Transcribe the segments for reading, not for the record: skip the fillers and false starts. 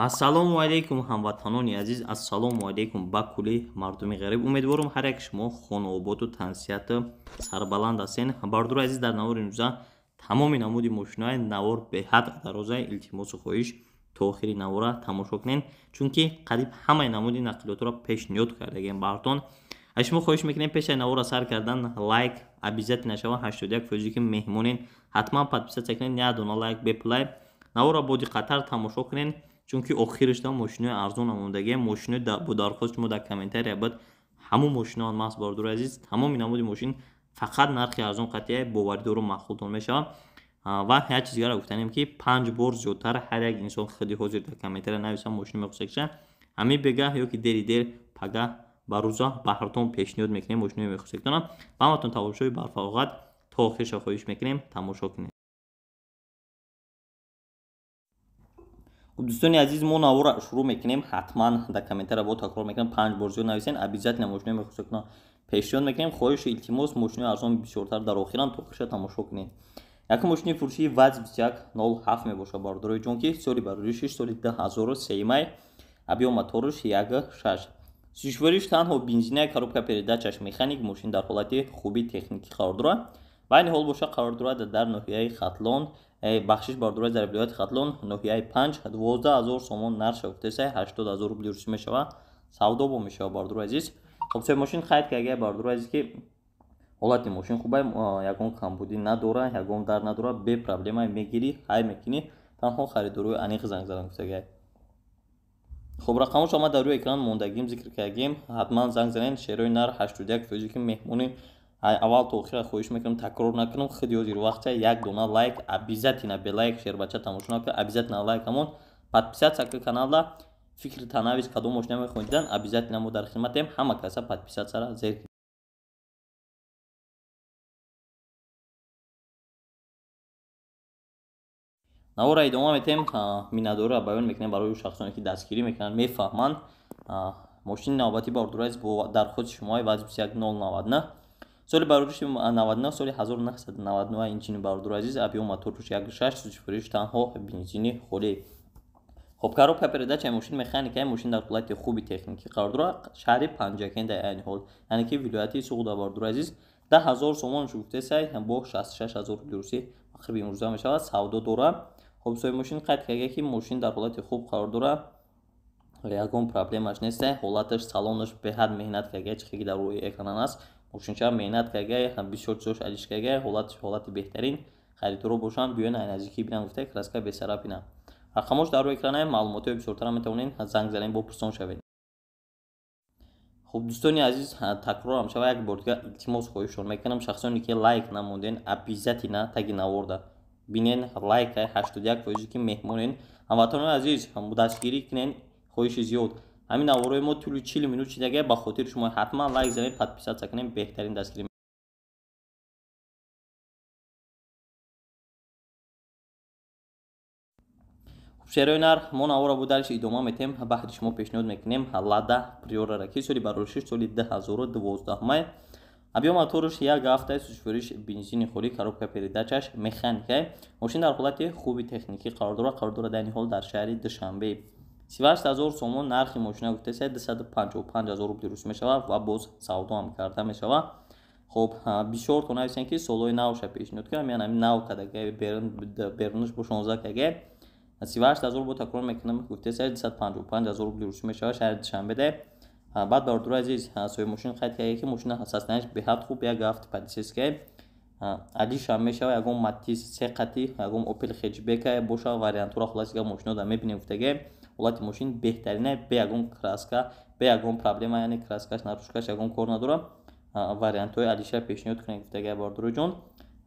ассалому алейкум ҳамватанони азиз, ассалому алейкум ба кулли мардуми ғариб. Умедворам ҳар як шумо хонободу тансияту сарбаланд ҳастен. Бардури азиз, дар навори имрӯза тамоми намуди мошинаҳои навор беҳад дароза. Илтимосу хоҳиш то охири навора тамошо кунед, чунки қариб ҳамаи намуди нақлиётро пешниҳод кардагем бартон. аз шумо хоҳиш мекунем пешаи навора сар кардан лайк обязательно шава 81% ки меҳмонен ҳатман подписатсия кунед, я дона лайк беплай навора бо диққаттар тамошо кунед, чунки охиришда мошинои арзон омодаги мошинои бо дархост шумо дар комментария бад ҳамон мошинаҳо маҳз бардури азиз, тамоми намуди мошин фақат нархи арзон қатъия боваридору махлутон мешавад. ва як чиз дигара гуфтанем ки 5 бор зиёдтар ҳар як инсон худи ҳозир дар комментария нависа мошина мехоҳад киша ҳами бегаҳ ё ки дери дер пага ба рӯза баҳртон пешниҳод мекунем мошина мехоҳад кунам. ба ҳаматон тамошои барфарогат то охирша хоҳиш мекунем тамошо кунем. дӯстони азиз, мо навора шурӯъ мекунем. ҳатман дар комментария бо такрор мекунем 5 бор зиёд нависен, обязательно мошина мехоҳад кунам пешниҳод мекунем. хоҳиши илтимос мошинаи арзон бисёртар дар охиран то охирша тамошо кунем. якум мошини фурӯшии ВАЗ 2107 мебошад бардорои ҷон ки соли барориши соли 2003 май, объем моториш 1.6, сӯзишвориш танҳо бензинаи коробка передачаш механик. мошин дар ҳолати хуби техникӣ қарор дорад. ба айни ҳол боша қарор дорад дар ноҳияи Хатлон, бахшиш бардорои дар вилояти Хатлон, ноҳияи 5 12000 сомон нарша гуфтасе 80000 рубли русӣ мешава, савдо бо мешава бардорои азиз. хоб сои мошин қайд карда бардорои азиз ки ҳолати мошин хубе, ягон камбудӣ надора, ягон дар надора, бе проблема мегирӣ, ҳай мекунӣ, танҳо харидорои аниқ занг задан гуфтагай. хоб рақамош ама дар рӯи экран мондагим зикр кардем, ҳатман занг занед. шерои нар 81% ки меҳмони аввал то охира хоҳиш мекунам такрор накунам, худи ҳозир вақта як дона лайк обязательно белайк шербача тамошо накунам, обязательно лайк ҳамон подписатсия ки каналда фикри танавис кадом мошина мехоҳед дидан, обязательно мо дар хидматем, ҳама каса подписатсияра зер. навора идома метем. миннатдорӣ баён мекунем барои шахсоне ки дастгирӣ мекунанд, мефаҳманд. мошини навбатӣ бардури азиз бо дархости шумои ВАЗ 21099 соли барориши 99 соли 1999 инчини бардури азиз, объем моториш 1.6, сӯзишвориш танҳо бензини холӣ. хоб коробка передачаи мошин механикаи мошин дар ҳолати хуби техникӣ қарор дорад. шаҳри Панҷакент айни ҳол, яъне ки вилояти Суғда бардури азиз 10000 сомонш гуфтасай бо 66000 рубли русӣ ақриби имрӯза мешавад, савдо дорад. хоб сои мошин қайд карда ки мошин дар ҳолати хуб қарор дорад, ягон проблемаш нест. ҳолаташ салонаш беҳад меҳнат карда, чихе ки дар рӯи экран аст, мошинча меҳнат карда, бисёр чизош адиш карда, ҳолаташ ҳолати беҳтарин. харидоро бошанд биён ай наздикӣ бинанд гуфта краска бесараб ина. рақамош дар рӯи экран маълумоти бисёртара метавонед занг занед бо пурсон шавед. хуб дӯстони азиз, такрорам шава як бор дигар илтимос хоҳишон мекунам, шахсоне ки лайк намонден обязательно таги наворда бинен лайк 81% ки меҳмонен. ҳамватанони азиз, дастгирӣ кунен, хоҳиши зиёд ҳамин навораи мо тӯли 40 минут шидага, ба хотири шумо ҳатман лайк занед, подписатсия кунем, беҳтарин дастгирӣ. шерои нар мо навора будариш идома метем. баҳри шумо пешниҳод мекунем Лада Приорара ки соли барориши соли 2012 май, объем моториш 1.7, сӯзишвориш бензини холӣ, коробка передачаш механикаи мошин дар ҳолати хуби техникӣ қарор дорад айни ҳол дар шаҳри Душанбе. 38000 сомон нархи мошина гуфтасе 255000 рубли русӣ мешавад ва боз савдо ам карда мешавад. хоб бисёр то нависен ки солҳои навша пешниҳод кунам, яъне нав кадаги берунаш бо 16 каги 38000 бо такрор мекунам гуфтасе 255000 рубли русӣ мешавад, шаҳри Душанбеда. баъд бардури азиз, соҳиби мошин қайд карда ки мошина состояниеш беҳад хуб, 1.7 подсеска адиш ам мешава, ягон Матис 3 қати, ягон Opel хеҷбека боша вариантура хулоса мошино да мебинем гуфтаги ҳолати мошин беҳтарина, бе ягон краска, бе ягон проблема, яъне краскаш нарӯшкаш ягон кор надорад. вариантҳои адиша пешниҳод кунем гуфтаги бардури ҷон.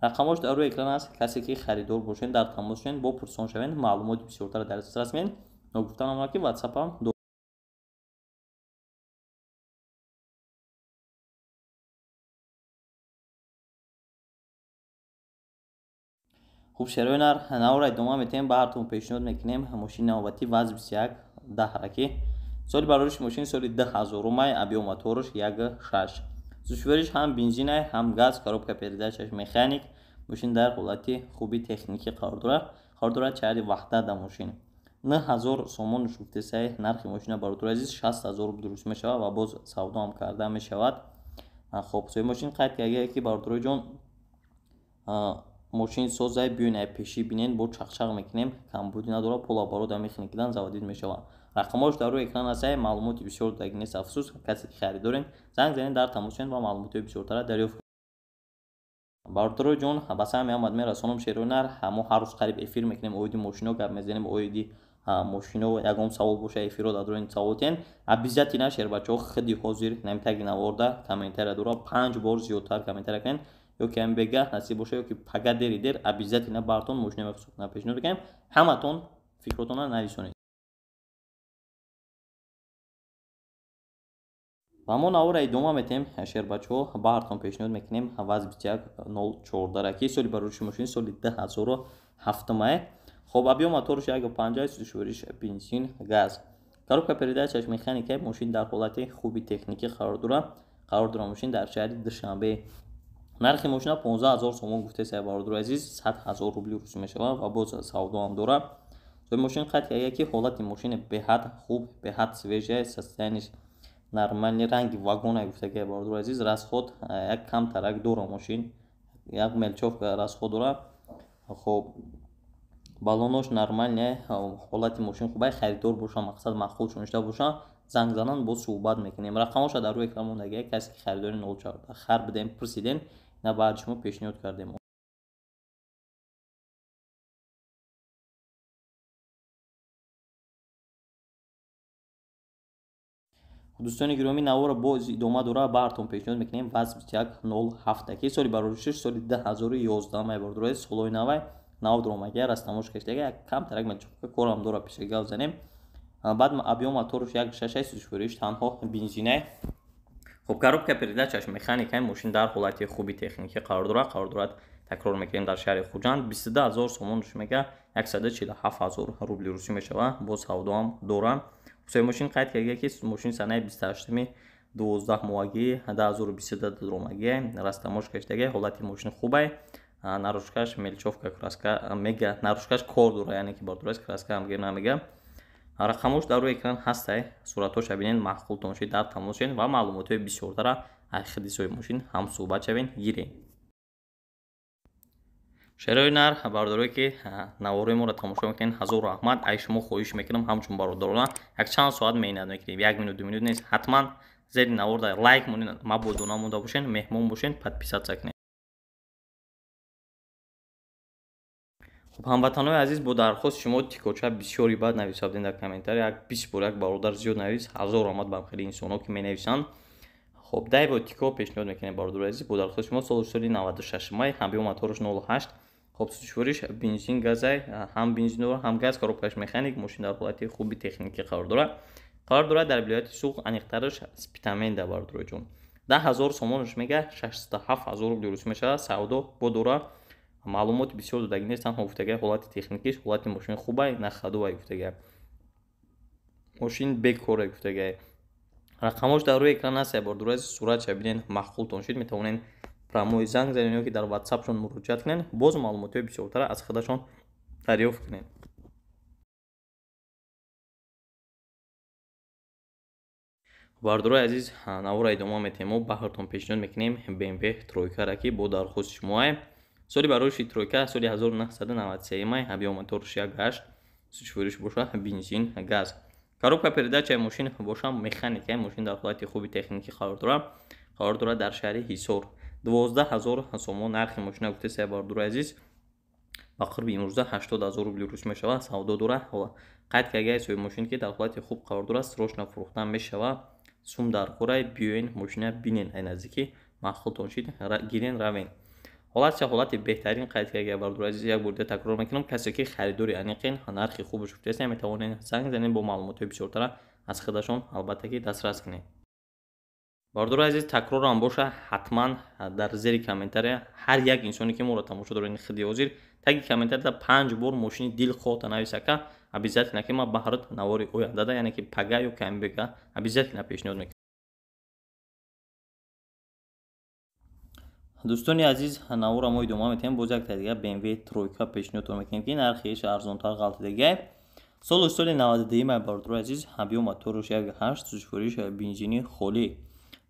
рақамош дар рӯи экран аст, касе ки харидор бошед дар тамос шавед бо пурсон шавед, маълумоти бисёртар дар дастрас мед. ногуфтанам ки ватсапам хуб. шерои нар навора идома метем. баҳртон пешниҳод мекунем мошини навбатӣ ВАЗ 2110 ҳараки соли барориши мошин соли 2000 май, объем моториш 1.6, сӯзишвориш ҳам бензина ҳам газ, коробка передачаш механик. мошин дар ҳолати хуби техникӣ қарор дорад. шаҳри Ваҳдат дар мошин 9000 сомон шуфтесай нархи мошина бародур азиз 60000 рубл дуруст мешавад ва боз савдо ҳам карда мешавад. хоб сои мошин қайд кардагия ки бародурои ҷон мошин созай биён ай пешӣ бинен бо чақчақ мекунем камбуди надора пола барода механикидан заводид мешавад. рақамош дар рӯи экран ҳастае маълумоти бисёр даги нест афсус касе ки харидорен занг занед дар тамос шавед ва маълумоти бисёртара дарёфт. бародарои ҷон ба сами омад мерасонам шерои нар мо ҳар рӯз қариб эфир мекунем оиди мошино гап мезанем оиди мошино ягон савол боша эфиро дадроин саволтен абизати на шербачо хиди ҳозир намтаги наворда комментария дора 5 бор зиёдтар комментария кунен ёки ҳам бега насиб боша ёки пага дери дер абизати на бартон мошино мехусобна пешниҳод мекунем ҳаматон фикротона нависонед. ва мо навора идома метем шербачо бартон пешниҳод мекунем ваз 2104 ки соли барориши мошини соли 2007 май. хоб абиё моторш 1.5 сушвориш бензин газ коробка передачаш механика мошин дар ҳолати хуби техникӣ қарор дора мошин дар шаҳри душанбе. нархи мошина 15000 сомон гуфтесай бародарои азиз 100000 рубли русӣ мешавад ва боз савдо ҳам дора. сои мошин қайд кардагия ки ҳолати мошини беҳад хуб беҳад свежа состояниш нормальни ранги вагона гуфтагия бародарои азиз расход як камтарак дора мошин як мелчовка расход дора. хоб балонош нормальне ҳолати мошин хубай харидор боша мақсад махқул шуништа боша занг занан бо суҳбат мекунем. рақамоша дар рӯи экран мондагия касе ки харидори 04 хар бидем пурсиден на баъд шумо пешниҳод кардем. дӯстони гиромӣ навора боз идома дора бартон пешниҳод мекунем ваз 2107 ки соли бароришиш соли 2011 май бародарои солои навай нав дромагия растамош каштагия як камтарак мелчовка корам дора пешагав занем. баъд абиё моторш 1.6 сушвориш танҳо бензинай. хоб коробка передачаш механикаи мошин дар ҳолати хуби техникӣ қарор дорад такрор мекунем дар шаҳри хуҷанд 22000 сомон рӯш мега 147000 рубли русӣ мешавад бо савдоам дора. сои мошин қайд кардагия ки мошин санаи 28 12 моҳагӣ 2022 дромагия растамош каштагия ҳолати мошин хубай нарушкаш мелчовка краска мега нарушкаш кор дора яъне ки бардурас краска ҳам гир намега. рақамош дар рӯи экран ҳастай суратоша бинен маъқул томошед дар тамос шавед ва маълумотҳои бисёртара аз хиди сои мошин ҳам суҳбат шавен гирем. шерои нар бародарое ки навораи моро тамошо мекунед ҳазору раҳмат. ай шумо хоҳиш мекунам ҳамчун бародарона як чанд соат меҳнат мекунем 1 минут 2 минут нест ҳатман зери наворда лайк монед мабодо намонда бошен меҳмон бошен подписатсия кунед. хуб ҳамватанои азиз бо дархост шумо тикоча бисёри бад нависавдем дар комментария як 20 бор як бародар зиёд навис ҳазор раҳмат ба хели инсонҳо ки менависанд. хуб дай бо тико пешниҳод мекунем бародарои азиз бо дархост шумо соли 96 май ҳамбиё моторш 08 хоб сушвориш бензин газай ҳам бензин дора ҳам газ коробкаш механик мошин дар ҳолати хуби техникӣ қарор дора дар вилояти суғ аниқтараш спитаменда бародарои ҷон 10000 сомонш мега 67000 рубли русӣ мешавад савдо бо дора. маълумоти бисёр додаги нест танҳо гуфтагия ҳолати техникиш ҳолати мошин хубай нахадувай гуфтагия мошин бекоре гуфтагия. рақамош дар рӯи экран ҳастае бародарои азиз суратша бинен маъқул тоншид метавонен прамои занг занен ёки дар ватсапшон муроҷиат кунен боз маълумотҳои бисёртара аз худашон дарёфт кунед. бародарои азиз навора идома метем мо баҳртон пешниҳод мекунем BMW тройкара ки бо дархости шумоае. соли барориши тройка соли 1993 май абиё моторш 1.8 сушвориш боша бензин газ коробка передачаи мошин боша механикаи мошин дар ҳолати хуби техникӣ қарор дора дар шаҳри ҳисор 12000 сомон нархи мошина гуфтесай бародарои азиз ба қурби имрӯза 80000 рубли русӣ мешавад савдо дора. қайд кардагия сои мошин ки дар ҳолати хуб қарор дора срочно фурӯхтан мешавад сум дар корай биёен мошина бинен ай наздики маъқул тоншид гирен равен ҳолатша ҳолати беҳтарин қайд кардагия бародарои азиз як бор дига такрор мекунам касе ки харидори аниқин нархи хубаш гуфтесай метавонед занг занед бо маълумотҳои бисёртара аз худашон албатта ки дастрас кунед. бародарои азиз такрорам боша ҳатман дар зери комментария ҳар як инсоне ки моро тамошо доред хиди ҳозир таги комментарияда 5 бор мошини дилхоҳта нависака обязательно ки ма баҳрит навори ояндада яъне ки пага ё камбега обязательно пешниҳод мекунам. дӯстони азиз навора мо идома метавонем боз як дига BMW тройка пешниҳодтон мекунем ки нархиш арзонтар ғалтидагия соли 92 бардур азиз ҳабиё моторуш 1.8 сӯзишвориш бензини холӣ.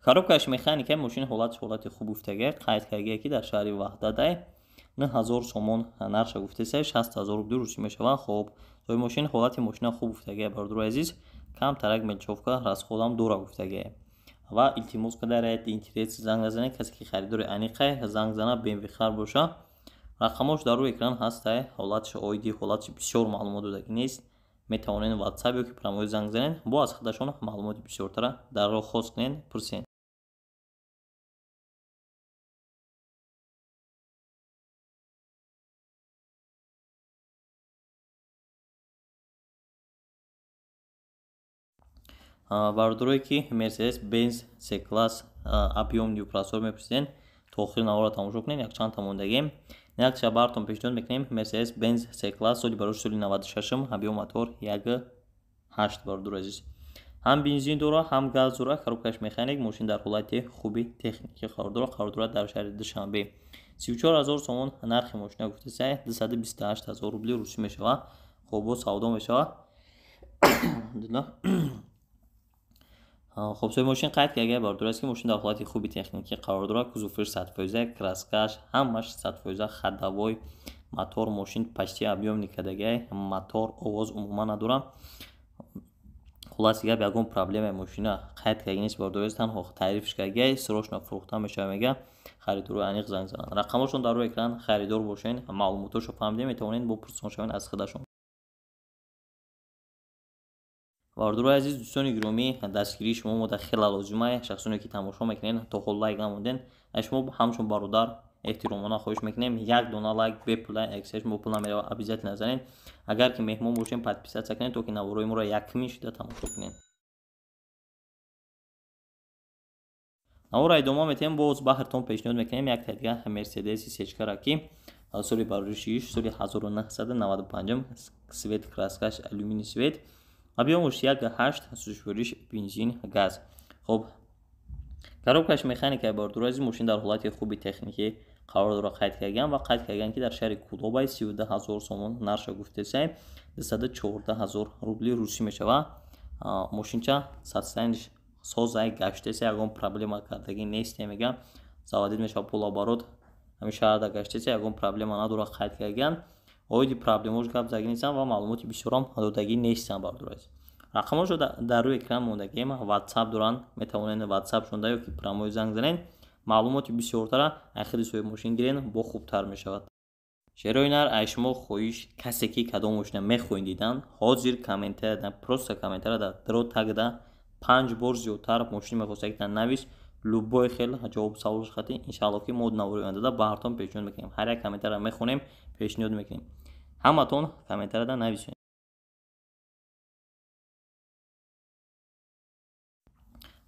коробкааш механика мошин ҳолати хуб гуфтага қайд каргае ки дар шаҳри ваҳдатай 9000 сомон нарша гуфтеса 60000 рубли русӣ мешавад. хоб соҳиби мошин ҳолати мошина хуб гуфтага бардур азиз кам тарак мелчовка расходам дора гуфтага ва илтимос кадаред интернет занг назанед касе ки харидори аниқай занг зана BMW хар боша. рақамош дар рӯи экран ҳастай ҳолатиш оиди ҳолатиш бисёр маълумот додаги нест. метавонед ватсап ё ки прамои занг занед бо аз худашон маълумоти бисёртара дарохост кунед пурсед. бардуре ки Mercedes Benz C-Class объёмни упростор мепурсиден то охири навора тамошо кунед якчанд та мондагем. якча бартон пешниҳод мекунем Mercedes Benz C-Class соли барои соли 96 объём мотор 1.8 бардур азиз ҳам бензин дора ҳам газ дора. коробкааш механик мошин дар ҳолати хуби техникӣ қарор дорад дар шаҳри Душанбе 34000 сомон нархи мошина гуфтеса 228000 рубли русӣ мешавад. хоб бо савдо мешавад. хоб соҳиби мошин қайд каргае бардур аст ки мошин дар ҳолати хуби техникӣ қарор дорад. кузуфиш 100%, краскаш ҳамаш 100%, хаддавой мотор мошин почти объём никадагай мотор овоз умуман надорад. хулоси гап ягон проблемаи мошина қайд карги нест бардур аст танҳо таърифш каргае срочно фурӯхта мешавад мега харидори аниқ занг занад. рақамошон дар рӯи экран харидор бошед маълумотошро фаҳмидем метавонед бо пурсон шавед аз худашон. бардурои азиз дӯстони гиромӣ дастгирии шумо мода хеле лозимае. шахсоне ки тамошо мекунед то ҳол лайк намонден шумо ҳамчун бародар эҳтиромона хоҳиш мекунем як дона лайк бепулай аксия шумо пул намерава обязательно назанед. агар ки меҳмон бошем подписатсия кунед то ки навораи моро якмин шуда тамошо кунед. навора идома метавонем боз баҳртон пешниҳод мекунем як та дига Мерседеси сечкара ки соли бароришиш соли 1995 свет краскаш алюминий свет объёмуш 1.8 сӯзишвориш бензин газ. хоб коробкааш механикаи бардур азиз мошин дар ҳолати хуби техникӣ қарор дора қайд карган ва қайд карган ки дар шаҳри Кулобай 13000 сомон нарша гуфтеса 214000 рубли русӣ мешавад. мошинча сатстаниш созай гаштеса ягон проблема кардаги нест мега заводид мешавад полоборот ҳамин шаҳрда гаштеса ягон проблема надора қайд карган оиди проблемош гап заги нестан ва маълумоти бисёрам додаги нестан бардур аст. рақамошро дар рӯи экран мондагем ватсап доранд метавонед ватсап шонда ё ки прамои занг занед маълумоти бисёртара ахири соҳиби мошин гирен бо хубтар мешавад. шерои нар ай шумо хоҳиш касе ки кадом мошина мехоҳед дидан ҳозир комментарияда просто комментарияда дро тагда 5 бор зиёдтар мошини мехостед ки навис любой хел ҷавоб саволш хати иншалло ки мо навораи оянда баҳртон пешниҳод мекунем. ҳар як комментария мехонем пешниҳод мекунем. ҳаматон комментарияда нависед.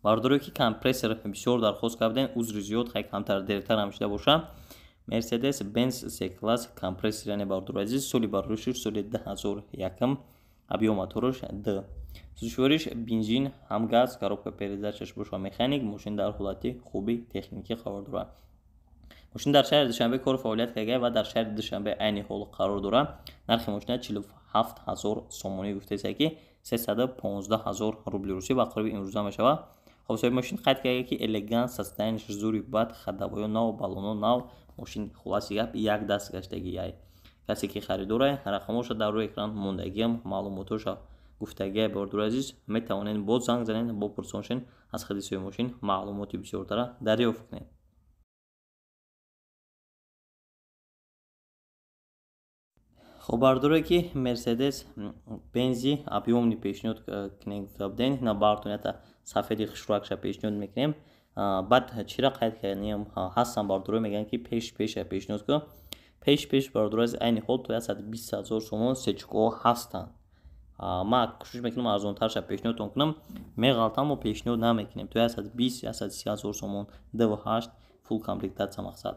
бардуре ки компрессор бисёр дархост кардем узри зиёд хай камтар дертар ҳам шуда боша. Mercedes Benz C-Class компрессорияне бардур азиз соли бароришиш соли 2001 объём моторуш D сӯзишвориш бензин ҳам газ коробка передачаш боша механик мошин дар ҳолати хуби техникӣ қарор дорад. мошин дар шаҳри Душанбе кор фаъолият каргае ва дар шаҳри Душанбе айни ҳол қарор дорад. нархи мошина 47000 сомонӣ гуфтеса ки 315000 рубли русӣ ба қариби имрӯза мешавад. хоб соҳиби мошин қайд каргае ки элегант састайниш зури бад хаддавоё нав балоно нав мошин хулоси гап як даст гаштаги яй касе ки харидорае рақамошро дар рӯи экран мондагиам маълумотошро гуфтагие бардур азиз метавонед бо занг занед бо пурсоншен аз хади соҳиби мошин маълумоти бисёртара дарёфт кунед. хоб бардуре ки Mercedes Benz объёмни пешниҳод кунем гуфтабудем на бартонята сафеди хушракша пешниҳод мекунем. баъд чира қайд кардем ҳастан бардуре мегӯянд ки пеша пешниҳод кун пеш бардур аз айни ҳол то 120000 сомон сечкоҳо ҳастанд. ман кӯшиш мекунам арзонтарша пешниҳодтон кунам меғалтам мо пешниҳод намекунем то 120000 сомон D8 фул комплектатсия мақсад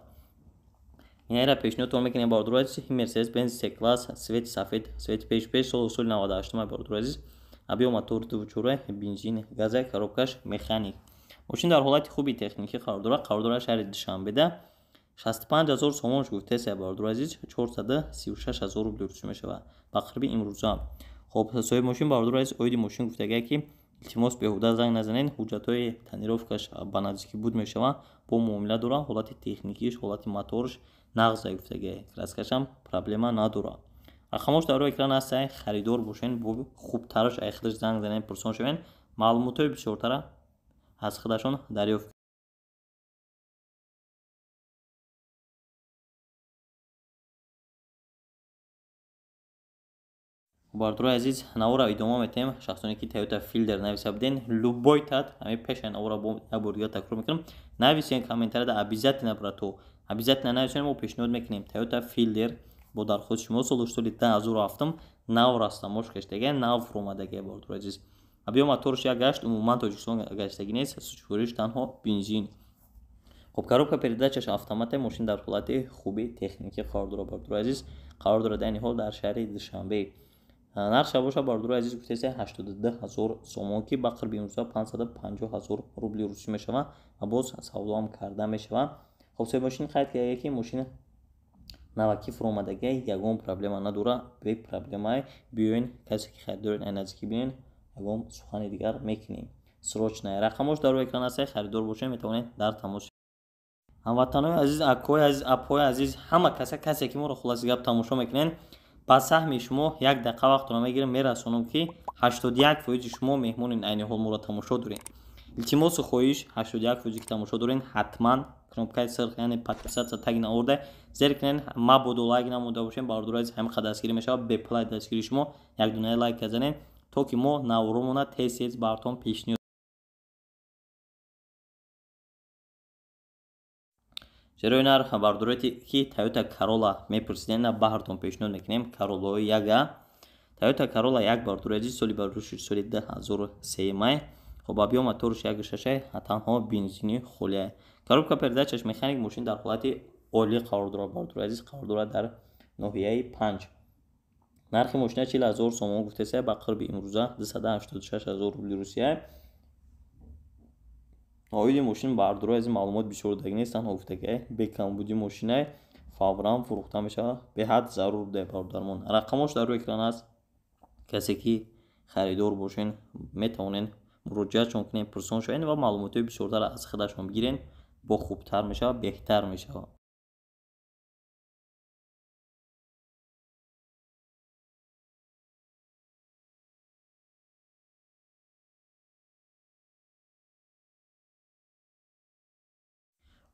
инайра пешниҳодтон мекунем бардур азиз Mercedes Benz C-Class свети сафед свети пеш соли 98 бардур азиз объём мотор D4 бензин газа коробкаш механик мошин дар ҳолати хуби техникӣ қарор дорад шаҳри Душанбеда 65000 сомонш гуфтеса бардур азиз 436000 рубли русӣ мешавад ба қариби имрӯза. خب صاحب ماشین بردار از اوید ماشین گفته که التماس بهوده زنگ نزنین حجت‌های تنیروفکاش ба наздикӣ буд мешава бо муомила дора ҳолати техникиш ҳолати моторш нағз гуфтаги краскашам проблема надора рақамош дар рӯи экран ҳастае харидор бошен бо хубтараш айхидаш занг занен пурсон шавен маълумотҳои бисёртара аз худашон дарёфт бардурои азиз навора идома метем шахсоне ки Toyota Fielder нависа буден любой тат ҳами пешан навора бо як бор дига такрор мекунам нависен комментарияда обязательно брато обязательно нависен мо пешниҳод мекунем Toyota Fielder бо дархост шумо соли 2007 нав раста мош каштаги нав фурӯмадаги бардурои азиз абиё моторш як гашт умуман тоҷикистон гаштаги нест сучвориш танҳо бензин خب коробка передачаш автомате мошин дар ҳолати хуби техникӣ қарор дорад бардурои азиз қарор дорад айни ҳол дар шаҳри Душанбе нарша боша бардурои азиз гуфтасе 82000 сомон ки ба қарби имрӯза 550000 рубли русӣ мешава ва боз савдоам карда мешава хоб соҳиби мошин қайд кардаги ки мошин наваки фуромадаги ягон проблема надора бе проблемаи биёин касе ки харидорин ай наздикӣ бинен ягон сухани дигар мекунем срочная рақамош дар рӯи экран аст харидор бошед метавонед дар тамос ҳамватанои азиз акои азиз апҳои азиз ҳама касе ки моро хулоси гап тамошо мекунен ба саҳми шумо як дақиқа вақтро мегирам мерасонам ки 81% шумо меҳмонин айни ҳол моро тамошо доред илтимосу хоҳиш 81% ки тамошо дорен ҳатман кнопкаи сирх яъне подписатсия таги наорда зер кунен мабодо лайк намуда бошем бардурои азиз ҳамиқа дастгирӣ мешавад беплай дастгири шумо як дунаи лайк казанен то ки мо навромона тез бартон пешниҳод чарои нар бардурои ки Toyota Corolla мепурсиден на баҳртон пешниҳод мекунем Corolla яга Toyota Corolla як бардурои азиз соли барӯши соли 2003 май хоб абиё моторш 1.6 танҳо бензини холия коробка передачаш механик мошин дар ҳолати олӣ қарор дорад бардурои азиз қарор дорад дар ноҳияи 5 нархи мошина 40000 сомон гуфтасе ба қарби имрӯза 286000 рубли русия оиди мошин бардурои азиз маълумот бисёр даги нест танҳо гуфтаги бе камбуди мошина фавран фурӯхта мешавад беҳад зарур де бародармон рақамош дар рӯи экран аст касе ки харидор бошен метавонен муроҷиатшон кунен пурсон шавен ва маълумотҳои бисёртар аз худашон бигирен бо хубтар мешавад беҳтар мешавад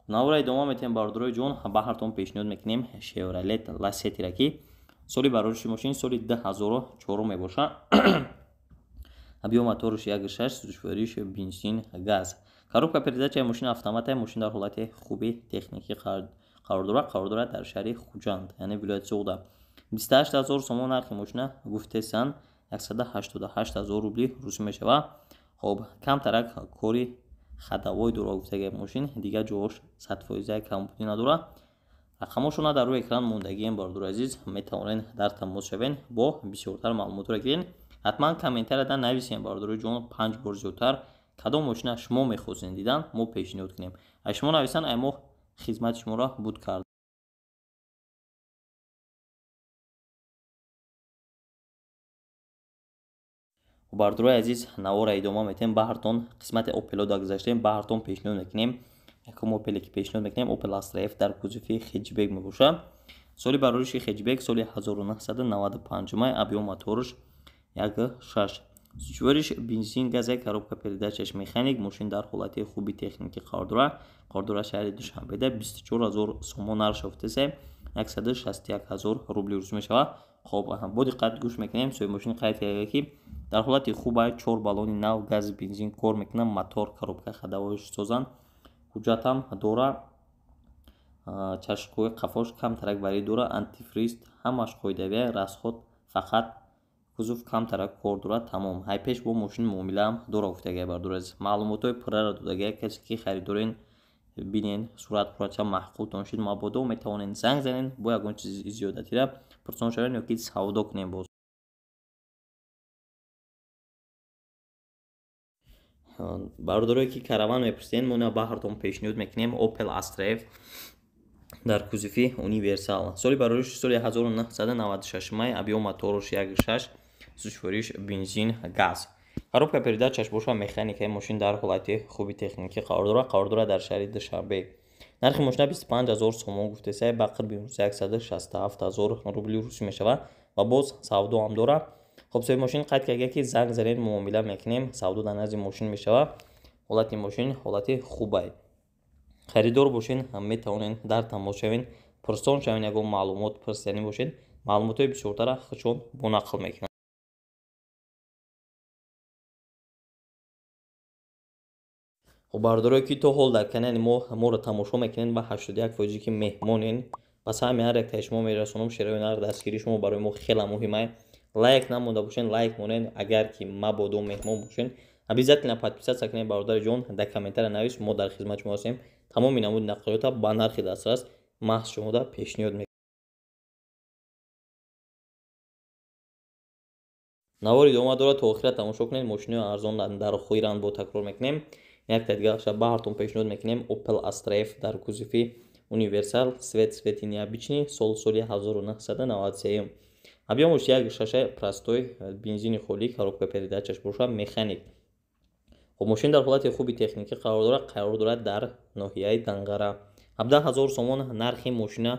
навора идома метем бардурои ҷон баҳртон пешниҳод мекунем Chevrolet Lacetti-ра ки соли барориши мошин соли 2004 мебошад абиё моторш 1.6 сучвориш бензин газ коробка передачаи мошин автоматаи мошин дар ҳолати хуби техникӣ қарор дорад дар шаҳри Хуҷанд яъне вилояти Суғда 28000 сомон нархи мошина гуфтесан 188000 рубли русӣ мешавад хоб камтарак кори хадавой дора гуфтаги мошин дигар ҷош 100% камбудӣ надора рақамошона дар рӯи экран мондагием бардурои азиз метавонен дар тамос шавен бо бисёртар маълумотро гирен ҳатман комментарияда нависем бардурои ҷон 5 бор зиёдтар кадом мошина шумо мехостед дидан мо пешниҳод кунем ай шумо нависан ай мо хизмати шуморо буд кард бардурои азиз навора идома метем баҳртон қисмати опелода гузаштем баҳртон пешниҳод мекунем якум опеле ки пешниҳод мекунем Opel Astra F дар кузуфи хеҷбек мебошад соли барориши хеҷбек соли 1995 май абиё моторш 1.6 сучвориш бензин газе коробка передачаш механик мошин дар ҳолати хуби техникӣ қарор дорад шаҳри Душанбеда 24000 сомон нарх шуфтасе 161000 рубли русӣ мешавад хоб бо диққат гӯш мекунем соҳиби мошин қайд кардаги ки дар ҳолати хубай 4 баллони нав гази бензин кор мекунад мотор коробка хадавоиш созанд ҳуҷҷатам дора чашмҳои қафош камтарак барӣ дора антифриз ҳамаш қоидавия расход фақат кузуф камтарак кор дорад тамом ҳайпеш бо мошин муомилаам дора гуфтаги бардурои азиз маълумотҳои пурраро додаги касе ки харидорин бинен суръатпурача маҳқултон шид мабодо метавонен занг занен бо ягон чизи зиёдатира пурсон шавен ёки савдо кунем боз бардурои ки караван мепурсиден мо на баҳртон пешниҳод мекунем Opel Astra F дар кузуфи универсал соли барориши соли 1996 май абиё моторш 1.6 сушвориш бензин газ. Коробка передачаш боша механикаи мошин дар ҳолати хуби техникӣ қарор дорад дар шаҳри Душанбе. нархи мошина 25000 сомон гуфтесай ба қарби 167000 рубли русӣ мешавад ва боз савдо ҳам дорад. хоб мошин қайд карда ки занг занед муомила мекунем, савдо дар назди мошин мешавад. ҳолати мошин ҳолати хубай. харидор бошен метавонед дар тамос шавен, пурсон шавен, ягон маълумот пурсиданӣ бошед, маълумотҳои бисёртара худшон бонақл мекунанд. бардорое ки то ҳол дар канали моро тамошо мекунед ба 81% ки меҳмонен, пас ҳами ҳар як таи шумо мерасонам. шерои нар дастгирии шумо барои мо хеле муҳим аст. лайк намонда бошен, лайк монед. агар ки мабодо меҳмон бошен, обязательно подписаться кунед. бародари ҷон дар комментария навис, мо дар хизмат шумо ҳастем. тамоми намуди нақлиёта ба нархи дастрас маҳз шумода пешниҳод мекунем. навори идома дорад, то охира тамошо кунед. мошинои арзон дар хоиранд бо такрор мекунем. як та дигаша баҳртон пешниҳод мекунем. Opel Astra F дар кузуфи универсал, цвети необычный, соли 1993. объемаш 1.6 простой, бензини холӣ, коробка передачаш боша механик. мошин дар ҳолати хуби техникӣ қарор дорад дар ноҳияи Данғара. 17000 сомон нархи мошина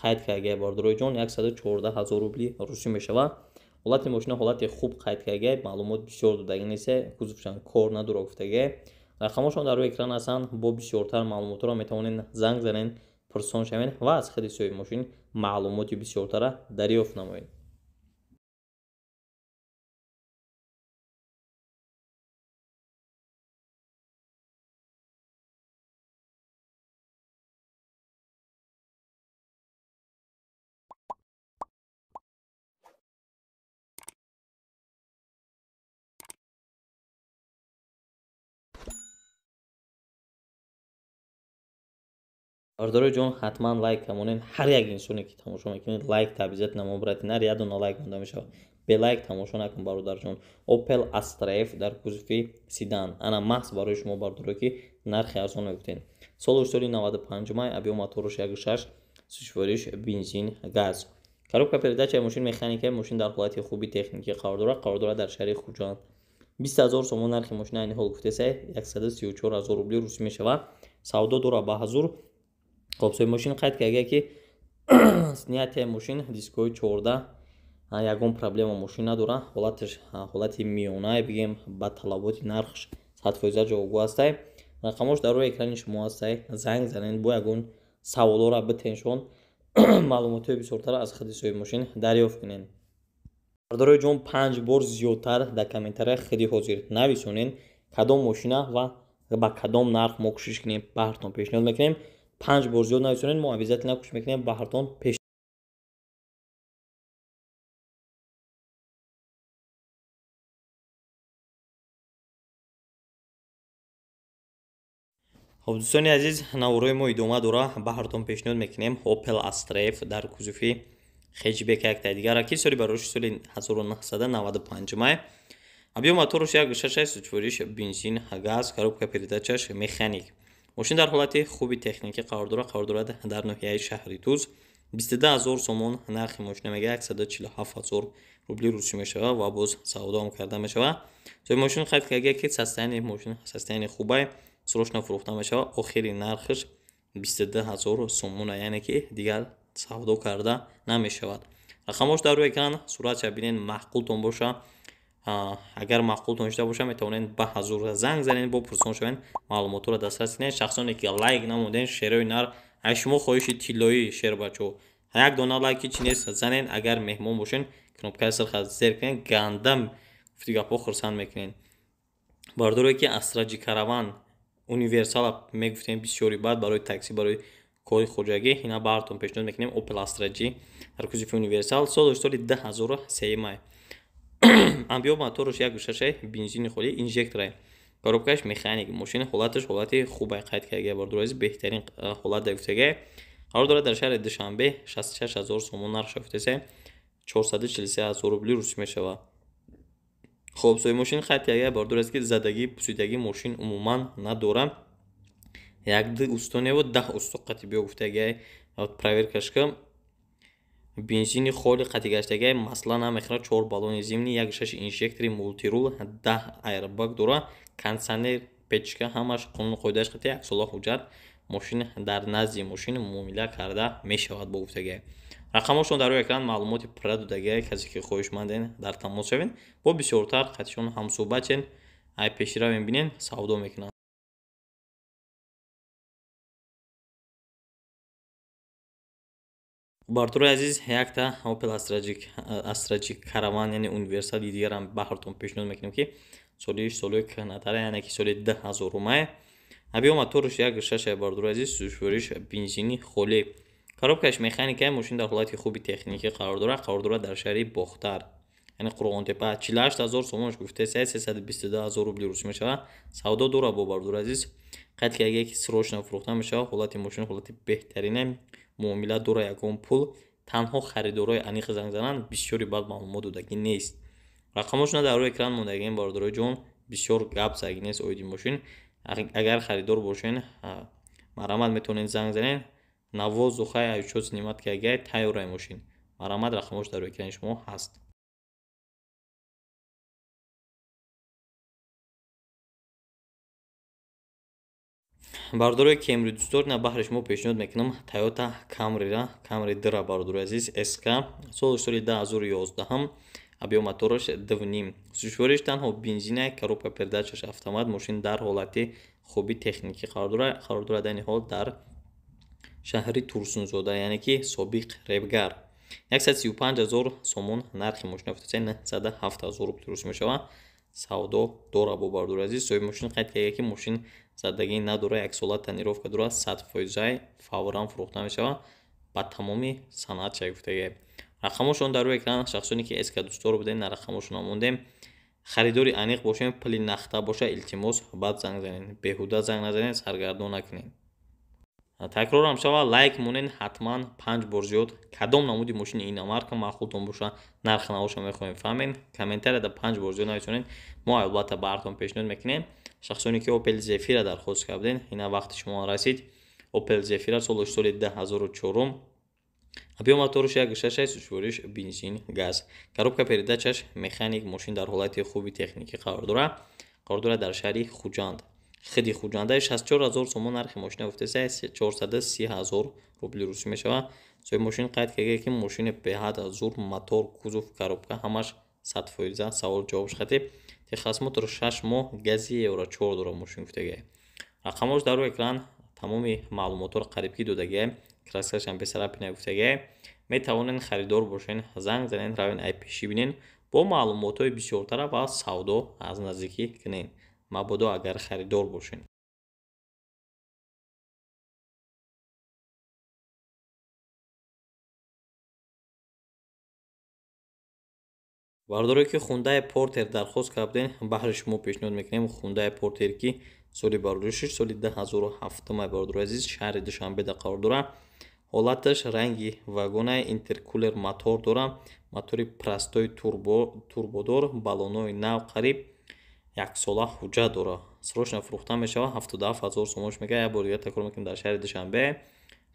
қайд карда бардорои ҷон 114000 рубли русӣ мешавад. ҳолати мошина ҳолати хуб қайд карда, маълумот бисёр додагӣ нест, кузуфшан кор надора гуфтага. рақамошон дар рӯи экран ҳастанд. бо бисёртар маълумотро метавонед занг занед, пурсон шавед ва аз худи соҳиби мошин маълумоти бисёртара дарёфт намоед. бардорои ҷон ҳатман лайк тамонед. ҳар як инсоне ки тамошо мекунед лайк обязательно мобарати нар я дона лайк монда мешавад. белайк тамошо накун бародарҷон. Opel Astra F дар кузуфи седан. ана маҳз барои шумо бардорое ки нархи арзон мегуфтед. соли 95 май, объем моторош 1.6, сушвориш бензин газ. коробка передачаи мошин механикаи мошин дар ҳолати хуби техникӣ қарор дорад дар шаҳри Хуҷанд. 20000 сомон нархи мошина айни ҳол гуфтесай 134000 рубли русӣ мешавад. савдо дора ба ҳазур. хобсои мошин қайд карда ки снятияи мошин дискои 14 ягон проблема мошин надора. ҳолати миёна бигем ба талаботи нархш 100% ҷавобгӯ ҳастай. рақамош дар рӯи экрани шумо ҳастай. занг занед, бо ягон саволора битеншон, маълумотҳои бисёртар аз худи соҳиби мошин дарёфт кунед. бардорои ҷон 5 бор зиёдтар дар комментария худи ҳозир нависонед кадом мошина ва ба кадом нарх мо кӯшиш кунем баҳртон пешниҳод мекунем. 5 бор зиёд нависонед, мо обязательно кӯшиш мекунем баҳртон пеш. хоб дӯстони азиз, наворои мо идома дора. баҳртон пешниҳод мекунем Opel Astra F дар кузуфи хеҷбек. як таи дигара ки соли бароиши соли 1995 май. объем моторош 1.6, сушвориш бензин газ, коробка передачаш механик. мошин дар ҳолати хуби техникӣ қарор дорад дар ноҳияи шаҳри Туз. 22000 сомон нархи мошина мега 147000 рубли русӣ мешавад ва боз савдоам карда мешавад. соҳиби мошин қайд карда ки состояние мошин состояние хубай, срочно фурӯхта мешавад. охири нархш 22000 сомона, яъне ки дигар савдо карда намешавад. рақамош дар рӯи экран суратша бинед, маъқултон боша. агар маъқултон шуда боша метавонед ба ҳазур занг занед, бо пурсон шавед, маълумотро дастрас кунед. шахсоне ки лайк намудед, шерои нар, ай шумо хоҳиши тиллои шер бачо, як дона лайки чи нест занед. агар меҳмон бошен, кнопкаи сирха зер кунед, гандам гуфти гапҳо хурсанд мекунед. бардорое ки Astra G Caravan универсал мегуфтем бисёри баъд барои такси, барои кори хоҷагӣ. ина баҳртон пешниҳод мекунем Opel Astra G дар кузуфи универсал. соли 2003 май. объем моторош 1.6, бензини холӣ, инжектора, коробкаш механик. мошин ҳолаташ ҳолати хубай қайд карда бардорои азиз, беҳтарин ҳолат дар гуфтага. қарор дорад дар шаҳри Душанбе. 66000 сомон нарх шафтеса 443000 рубли русӣ мешавад. хоб соҳиби мошин қайд карда бардорои азиз ки задагӣ пусидагӣ мошин умуман надорад. 1 устоневу 10 усту қатъи биё гуфтага проверкаш кам. бензини холи қатъигаштагии маслан ҳам мехӯрад 4 баллони зимнӣ 1.6 инжектори мултирул 10 аэрбаг дора кондитсионер печка ҳамаш қонуну қоидааш қати 1 сола ҳуҷҷат мошин дар назди мошин муомила карда мешавад бо гуфтагие рақамошон дар рӯи экран маълумоти пурра додагие касе ки хоҳишманден дар тамос шавен бо бисёртар қатишон ҳамсӯҳбатен ай пешравен бинен савдо мекунанд. бартури азиз якта Opel Astra J Caravan яъне универсали дигарам баҳртон пешниҳод мекунем ки солои кӯҳнатара яъне ки соли 2000 омае абиё моторш 1.6 бартури азиз сӯзишвориш бензини холӣ коробкаш механикаи мошин дар ҳолати хуби техникӣ қарор дорад дар шаҳри Бохтар яъне Қурғонтепа 48000 сомонаш гуфтаест 322000 рубли рӯз мешавад савдо дорад бо бартури азиз қайд кардаги ки срочно фурӯхта мешавад ҳолати мошин ҳолати беҳтарина муомила дора ягон пул танҳо харидорои аниқ занг зананд бисёри баъд маълумот додагӣ нест рақамошона дар рӯи экран мондагиин бардорои ҷон бисёр гап загӣ нест оиди мошин агар харидор бошен марамат метавонед занг занед навоз зухай учёт снимат кардаги тайёраи мошин марамат рақамош дар рӯи экрани шумо ҳаст. бардорои Camry дӯст доред на баҳри шумо пешниҳод мекунам Toyota Camry дра бардорои азиз SK солиш соли 2011 абиё мотораш 2.5 сӯзишвориш танҳо бензина коробка передачаш автомат мошин дар ҳолати хуби техникӣ қарор дорад айни ҳол дар шаҳри Турсунзода яъне ки собиқ ревгар 135000 сомон нархи мошина гуфтасе 907000 рубли рӯз мешавад савдо дора бо бардори азиз соҳиби мошин қайд кардаги ки мошин задагӣ надора 1 сола тонировка дора 100% фавран фурӯхта мешавад ба тамоми санъат чай гуфтаги рақамошон дар рӯи экран шахсоне ки SK дӯстдор будем на рақамошон мондем харидори аниқ бошем пули нахта боша илтимос баъд занг занед беҳуда занг назанед саргардон накунед такрорам шава лайк монен ҳатман 5 бор зиёд кадом намуди мошини иномарка маъқултон боша нарх навоша мехоҳем фаҳмем комментарияда 5 бор зиёд нависонед мо албатта бартон пешниҳод мекунем шахсоне ки Opel Zafira дархост карден ина вақти шумо расид Opel Zafira соли 2004 абиё моторш 1.6 сӯзишвориш бензин газ коробка передачаш механик мошин дар ҳолати хуби техникӣ қарор дорад дар шаҳри Хуҷанд хиди Хуҷанда 64000 сомон нархи мошина гуфтасе 430000 рубли рӯз мешавад соҳиби мошин қайд кардаги ки мошини беҳад зур мотор кузов коробка ҳамаш 100% савол ҷавобш хати техас мотор 6 моҳ гази евро 4 дора мошин гуфтаги рақамош дар рӯи экран тамоми маълумотро қарибгӣ додагие краскашам бесарапина гуфтаги метавонен харидор бошен занг занен равен ай пешӣ бинен бо маълумотҳои бисёртара ва савдо аз наздикӣ кунен мабодо агар харидор бошен. бардоре ки Hyundai Porter дархост карден баҳри шумо пешниҳод мекунем Hyundai Porter ки соли бардоришиш соли 2007 бардори азиз шаҳри Душанбеда қарор дорад ҳолаташ ранги вагонаи интеркулер мотор дорад мотори простой турбодор баллонои нав қариб 1 сола ҳуҷҷат дорад срочно фурӯхта мешавад 77000 сомонш мегӯяд як бор дигар такрор мекунем дар шаҳри Душанбе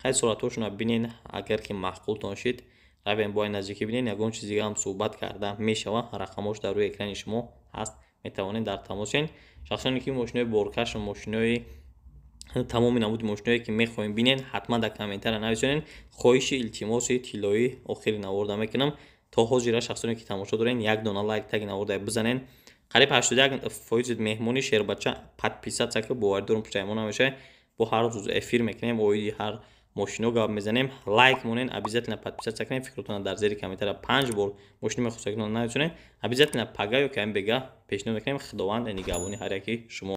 қайд суръатҳошона бинен агар ки маъқултон шид равен бо ай наздикӣ бинен ягон чизи дигар ҳам суҳбат карда мешавад рақамош дар рӯи экрани шумо ҳаст метавонед дар тамосен шахсоне ки мошинои боркаш мошинои тамоми намуди мошиное ки мехоҳем бинен ҳатман дар комментария нависонед хоҳиши илтимоси тиллои охири наворда мекунам то ҳозира шахсоне ки тамошо дорен як дона лайк таги наворда бизанен қариб 81% меҳмони шербача подписатсия ки боварӣ дорам пушаймон намешавад бо ҳар рӯз эфир мекунем оиди ҳар мошино гап мезанем лайк монен обязательно подписатсия кунед фикротона дар зери комментария 5 бор мошини мехостагидон нависонед обязательно пага ё ки ам бега пешниҳод мекунем худованд нигоҳбони ҳар яки шумо.